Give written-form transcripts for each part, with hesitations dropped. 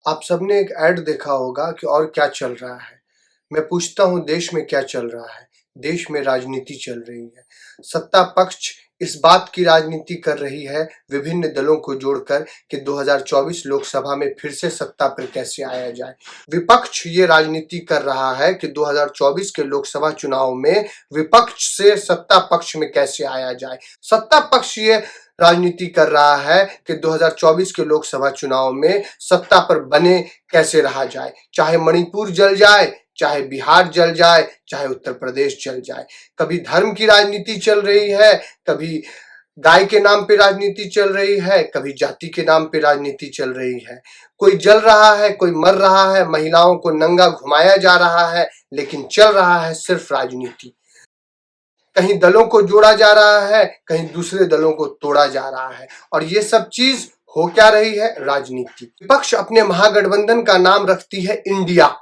आप सबने एक ऐड देखा होगा कि और क्या चल रहा है। मैं पूछता हूँ देश में क्या चल रहा है? देश में राजनीति चल रही है। सत्ता पक्ष इस बात की राजनीति कर रही है विभिन्न दलों को जोड़कर कि 2024 लोकसभा में फिर से सत्ता पर कैसे आया जाए। विपक्ष ये राजनीति कर रहा है कि 2024 के लोकसभा चुनाव में विपक्ष से सत्ता पक्ष में कैसे आया जाए। सत्ता पक्ष ये राजनीति कर रहा है कि 2024 के लोकसभा चुनाव में सत्ता पर बने कैसे रहा जाए, चाहे मणिपुर जल जाए, चाहे बिहार जल जाए, चाहे उत्तर प्रदेश जल जाए। कभी धर्म की राजनीति चल रही है, कभी गाय के नाम पे राजनीति चल रही है, कभी जाति के नाम पे राजनीति चल रही है। कोई जल रहा है, कोई मर रहा है, महिलाओं को नंगा घुमाया जा रहा है, लेकिन चल रहा है सिर्फ राजनीति। कहीं दलों को जोड़ा जा रहा है, कहीं दूसरे दलों को तोड़ा जा रहा है, और ये सब चीज हो क्या रही है? राजनीति। विपक्ष अपने महागठबंधन का नाम रखती है इंडिया,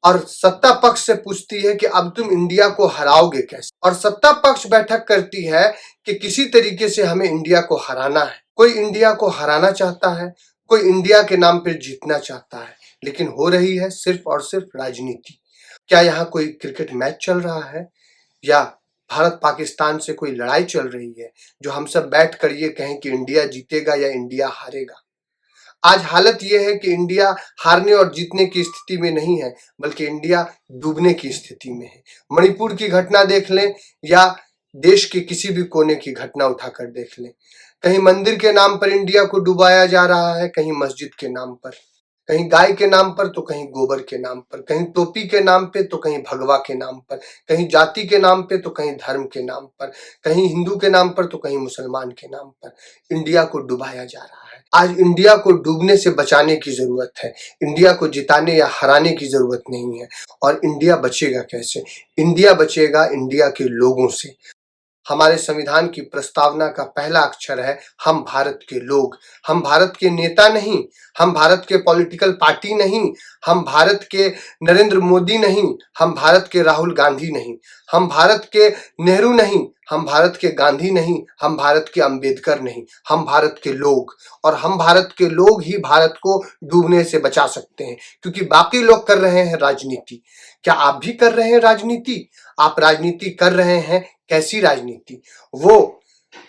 और सत्ता पक्ष से पूछती है कि अब तुम इंडिया को हराओगे कैसे। और सत्ता पक्ष बैठक करती है कि किसी तरीके से हमें इंडिया को हराना है। कोई इंडिया को हराना चाहता है, कोई इंडिया के नाम पर जीतना चाहता है, लेकिन हो रही है सिर्फ और सिर्फ राजनीति। क्या यहाँ कोई क्रिकेट मैच चल रहा है, या भारत पाकिस्तान से कोई लड़ाई चल रही है जो हम सब बैठ कर ये कहें कि इंडिया जीतेगा या इंडिया हारेगा? आज हालत ये है कि इंडिया हारने और जीतने की स्थिति में नहीं है, बल्कि इंडिया डूबने की स्थिति में है। मणिपुर की घटना देख लें या देश के किसी भी कोने की घटना उठाकर देख लें, कहीं मंदिर के नाम पर इंडिया को डुबाया जा रहा है, कहीं मस्जिद के नाम पर, कहीं गाय के नाम पर तो कहीं गोबर के नाम पर, कहीं टोपी के नाम पे तो कहीं भगवा के नाम पर, कहीं जाति के नाम पे तो कहीं धर्म के नाम पर, कहीं हिंदू के नाम पर तो कहीं मुसलमान के नाम पर इंडिया को डुबाया जा रहा है। आज इंडिया को डूबने से बचाने की जरूरत है, इंडिया को जिताने या हराने की जरूरत नहीं है। और इंडिया बचेगा कैसे? इंडिया बचेगा इंडिया के लोगों से। हमारे संविधान की प्रस्तावना का पहला अक्षर है हम भारत के लोग। हम भारत के नेता नहीं, हम भारत के पॉलिटिकल पार्टी नहीं, हम भारत के नरेंद्र मोदी नहीं, हम भारत के राहुल गांधी नहीं, हम भारत के नेहरू नहीं, हम भारत के गांधी नहीं, हम भारत के अंबेडकर नहीं, हम भारत के लोग। और हम भारत के लोग ही भारत को डूबने से बचा सकते हैं, क्योंकि बाकी लोग कर रहे हैं राजनीति। क्या आप भी कर रहे हैं राजनीति? आप राजनीति कर रहे हैं, कैसी राजनीति? वो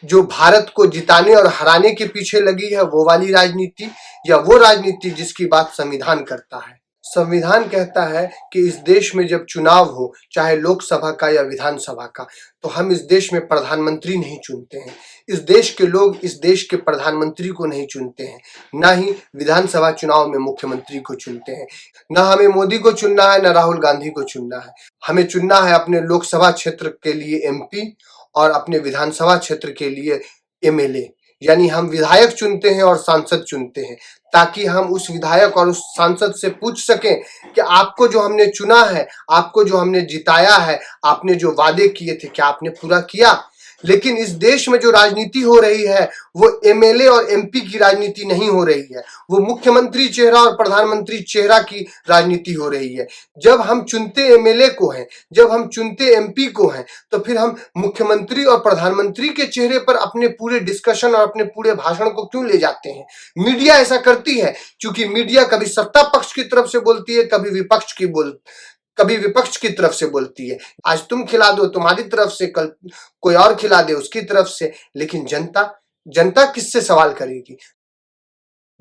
जो भारत को जिताने और हराने के पीछे लगी है, वो वाली राजनीति, या वो राजनीति जिसकी बात संविधान करता है? संविधान कहता है कि इस देश में जब चुनाव हो, चाहे लोकसभा का या विधानसभा का, तो हम इस देश में प्रधानमंत्री नहीं चुनते हैं। इस देश के लोग इस देश के प्रधानमंत्री को नहीं चुनते हैं, ना ही विधानसभा चुनाव में मुख्यमंत्री को चुनते हैं। ना हमें मोदी को चुनना है, ना राहुल गांधी को चुनना है। हमें चुनना है अपने लोकसभा क्षेत्र के लिए एमपी और अपने विधानसभा क्षेत्र के लिए एमएलए। यानी हम विधायक चुनते हैं और सांसद चुनते हैं, ताकि हम उस विधायक और उस सांसद से पूछ सकें कि आपको जो हमने चुना है, आपको जो हमने जिताया है, आपने जो वादे किए थे, क्या आपने पूरा किया? लेकिन इस देश में जो राजनीति हो रही है, वो एमएलए और एमपी की राजनीति नहीं हो रही है, वो मुख्यमंत्री चेहरा और प्रधानमंत्री चेहरा की राजनीति हो रही है। जब हम चुनते एमएलए को हैं, जब हम चुनते एमपी को हैं, तो फिर हम मुख्यमंत्री और प्रधानमंत्री के चेहरे पर अपने पूरे डिस्कशन और अपने पूरे भाषण को क्यों ले जाते हैं? मीडिया ऐसा करती है, क्योंकि मीडिया कभी सत्ता पक्ष की तरफ से बोलती है, कभी विपक्ष की तरफ से बोलती है। आज तुम खिला दो तुम्हारी तरफ से, कल कोई और खिला दे उसकी तरफ से, लेकिन जनता किससे सवाल करेगी?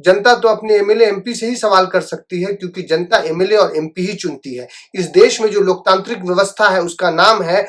जनता तो अपने एमएलए एमपी से ही सवाल कर सकती है, क्योंकि जनता एमएलए और एमपी ही चुनती है। इस देश में जो लोकतांत्रिक व्यवस्था है, उसका नाम है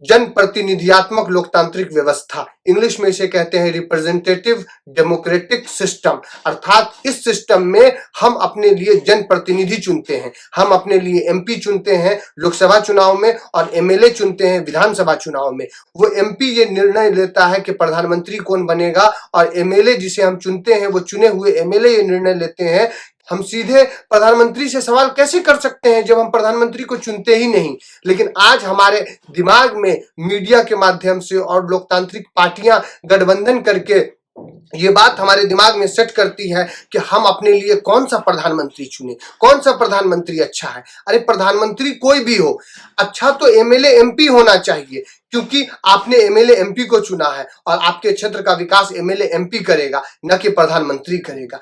जन प्रतिनिधियात्मक लोकतांत्रिक व्यवस्था। इंग्लिश में इसे कहते हैं रिप्रेजेंटेटिव डेमोक्रेटिक सिस्टम। अर्थात इस सिस्टम में हम अपने लिए जन प्रतिनिधि चुनते हैं, हम अपने लिए एमपी चुनते हैं लोकसभा चुनाव में, और एमएलए चुनते हैं विधानसभा चुनाव में। वो एमपी ये निर्णय लेता है कि प्रधानमंत्री कौन बनेगा, और एमएलए जिसे हम चुनते हैं, वो चुने हुए एमएलए ये निर्णय लेते हैं। हम सीधे प्रधानमंत्री से सवाल कैसे कर सकते हैं जब हम प्रधानमंत्री को चुनते ही नहीं? लेकिन आज हमारे दिमाग में मीडिया के माध्यम से और लोकतांत्रिक पार्टियां गठबंधन करके ये बात हमारे दिमाग में सेट करती है कि हम अपने लिए कौन सा प्रधानमंत्री चुने, कौन सा प्रधानमंत्री अच्छा है। अरे प्रधानमंत्री कोई भी हो, अच्छा तो एमएलए एमपी होना चाहिए, क्योंकि आपने एमएलए एमपी को चुना है और आपके क्षेत्र का विकास एमएलए एमपी करेगा, न कि प्रधानमंत्री करेगा।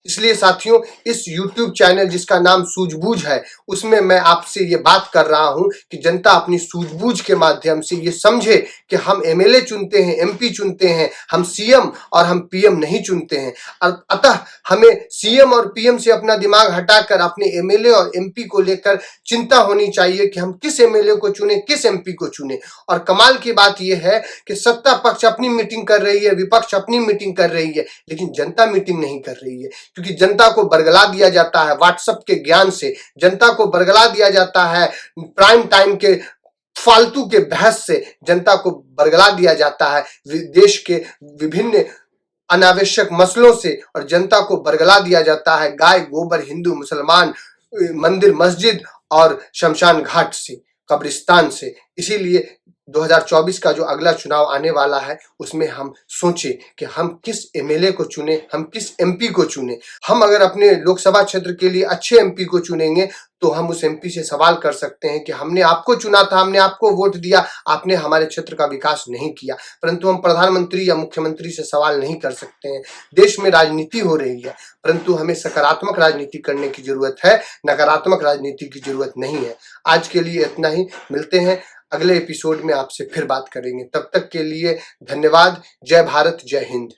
इसलिए साथियों, इस YouTube चैनल जिसका नाम सूझबूझ है, उसमें मैं आपसे ये बात कर रहा हूं कि जनता अपनी सूझबूझ के माध्यम से ये समझे कि हम एमएलए चुनते हैं, एमपी चुनते हैं, हम सीएम और हम पीएम नहीं चुनते हैं। अतः हमें सीएम और पीएम से अपना दिमाग हटाकर अपने एमएलए और एमपी को लेकर चिंता होनी चाहिए कि हम किस एमएलए को चुने, किस एमपी को चुने। और कमाल की बात यह है कि सत्ता पक्ष अपनी मीटिंग कर रही है, विपक्ष अपनी मीटिंग कर रही है, लेकिन जनता मीटिंग नहीं कर रही है, क्योंकि जनता को बरगला दिया जाता है व्हाट्सएप के ज्ञान से, जनता को बरगला दिया जाता है प्राइम टाइम के फालतू के बहस से, जनता को बरगला दिया जाता है देश के विभिन्न अनावश्यक मसलों से, और जनता को बरगला दिया जाता है गाय गोबर, हिंदू मुसलमान, मंदिर मस्जिद और शमशान घाट से, कब्रिस्तान से। इसीलिए 2024 का जो अगला चुनाव आने वाला है, उसमें हम सोचे कि हम किस एमएलए को चुने, हम किस एमपी को चुने। हम अगर अपने लोकसभा क्षेत्र के लिए अच्छे एमपी को चुनेंगे तो हम उस एमपी से सवाल कर सकते हैं कि हमने आपको चुना था, हमने आपको वोट दिया, आपने हमारे क्षेत्र का विकास नहीं किया। परंतु हम प्रधानमंत्री या मुख्यमंत्री से सवाल नहीं कर सकते हैं। देश में राजनीति हो रही है, परंतु हमें सकारात्मक राजनीति करने की जरूरत है, नकारात्मक राजनीति की जरूरत नहीं है। आज के लिए इतना ही, मिलते हैं अगले एपिसोड में, आपसे फिर बात करेंगे। तब तक के लिए धन्यवाद। जय भारत, जय हिंद।